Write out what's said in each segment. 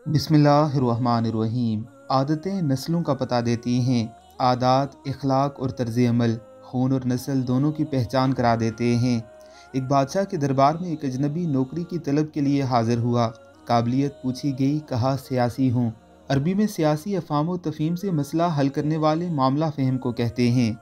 बिस्मिल्लाहिर्रहमानिर्रहीम। आदतें नस्लों का पता देती हैं। आदात, इखलाक और तर्ज अमल खून और नस्ल दोनों की पहचान करा देते हैं। एक बादशाह के दरबार में एक अजनबी नौकरी की तलब के लिए हाजिर हुआ। काबिलियत पूछी गई, कहा सियासी हूँ। अरबी में सियासी अफाम व तफहीम से मसला हल करने वाले मामला फ़हम को कहते हैं।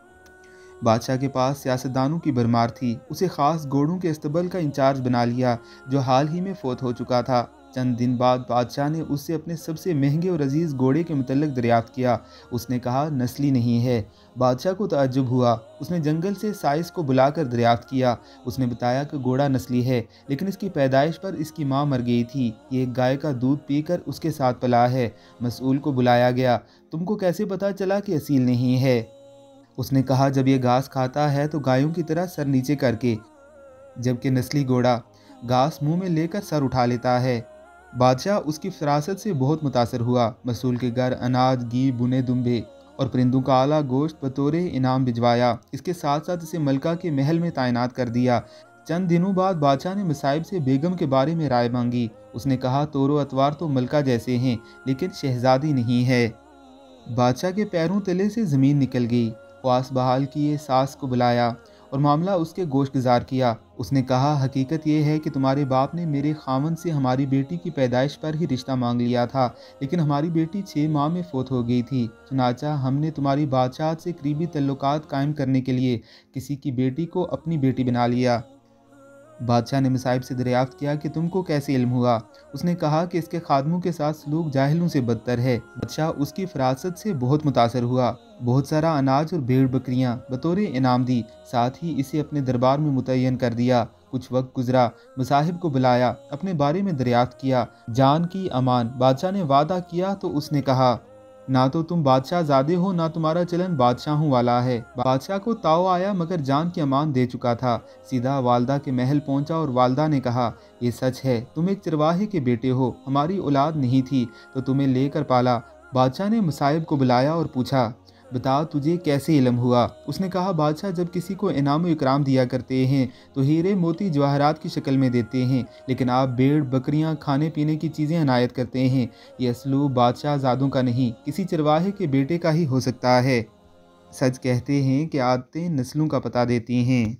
बादशाह के पास सियासतदानों की भरमार थी। उसे ख़ास घोड़ों के अस्तबल का इंचार्ज बना लिया, जो हाल ही में फ़ौत हो चुका था। चंद दिन बाद बादशाह ने उससे अपने सबसे महंगे और अजीज़ घोड़े के मुतल्लिक दरियाफ्त किया। उसने कहा, नस्ली नहीं है। बादशाह को ताज्जुब हुआ। उसने जंगल से साइस को बुलाकर दरियाफ्त किया। उसने बताया कि घोड़ा नस्ली है, लेकिन इसकी पैदाइश पर इसकी माँ मर गई थी। ये एक गाय का दूध पीकर उसके साथ पला है। मसऊल को बुलाया गया। तुमको कैसे पता चला कि असील नहीं है? उसने कहा, जब ये घास खाता है तो गायों की तरह सर नीचे करके, जबकि नस्ली घोड़ा घास मुंह में लेकर सर उठा लेता है। बादशाह उसकी फरासत से बहुत मुतासर हुआ। मसूल के घर अनाज, घी, बुने दुम्बे और परिंदों का आला गोश्त बतौरे इनाम भिजवाया। इसके साथ साथ इसे मलका के महल में तैनात कर दिया। चंद दिनों बाद बादशाह ने मसाइब से बेगम के बारे में राय मांगी। उसने कहा, तोरो अतवार तो मलका जैसे हैं, लेकिन शहजादी नहीं है। बादशाह के पैरों तले से ज़मीन निकल गई। ख्वास बहाल किए, सास को बुलाया और मामला उसके गोश गुजार किया। उसने कहा, हकीकत यह है कि तुम्हारे बाप ने मेरे खामन से हमारी बेटी की पैदाइश पर ही रिश्ता मांग लिया था, लेकिन हमारी बेटी 6 माह में फ़ौत हो गई थी। चुनाचा हमने तुम्हारी बादशाहत से करीबी तल्लुकात कायम करने के लिए किसी की बेटी को अपनी बेटी बना लिया। बादशाह ने मसाइब से दरियाफ्त किया कि तुमको कैसे इल्म हुआ। उसने कहा कि इसके खादमों के साथ सलूक जाहिलों से बदतर है। बादशाह उसकी फरासत से बहुत मुतासर हुआ। बहुत सारा अनाज और भेड़ बकरियां बतौर इनाम दी। साथ ही इसे अपने दरबार में मुतय्यन कर दिया। कुछ वक्त गुजरा, मसाहिब को बुलाया, अपने बारे में दरियाफ्त किया। जान की अमान बादशाह ने वादा किया तो उसने कहा, ना तो तुम बादशाह ज़ादे हो, ना तुम्हारा चलन बादशाहों वाला है। बादशाह को ताव आया, मगर जान की अमान दे चुका था। सीधा वालदा के महल पहुंचा और वालदा ने कहा, ये सच है, तुम एक चरवाहे के बेटे हो। हमारी औलाद नहीं थी तो तुम्हें लेकर पाला। बादशाह ने मुसाहिब को बुलाया और पूछा, बता तुझे कैसे इल्म हुआ? उसने कहा, बादशाह जब किसी को इनाम व इकराम दिया करते हैं तो हीरे मोती जवाहरात की शक्ल में देते हैं, लेकिन आप भेड़ बकरियां, खाने पीने की चीज़ें अनायत करते हैं। ये असलूब बादशाह ज़ादों का नहीं, किसी चरवाहे के बेटे का ही हो सकता है। सच कहते हैं कि आदतें नस्लों का पता देती हैं।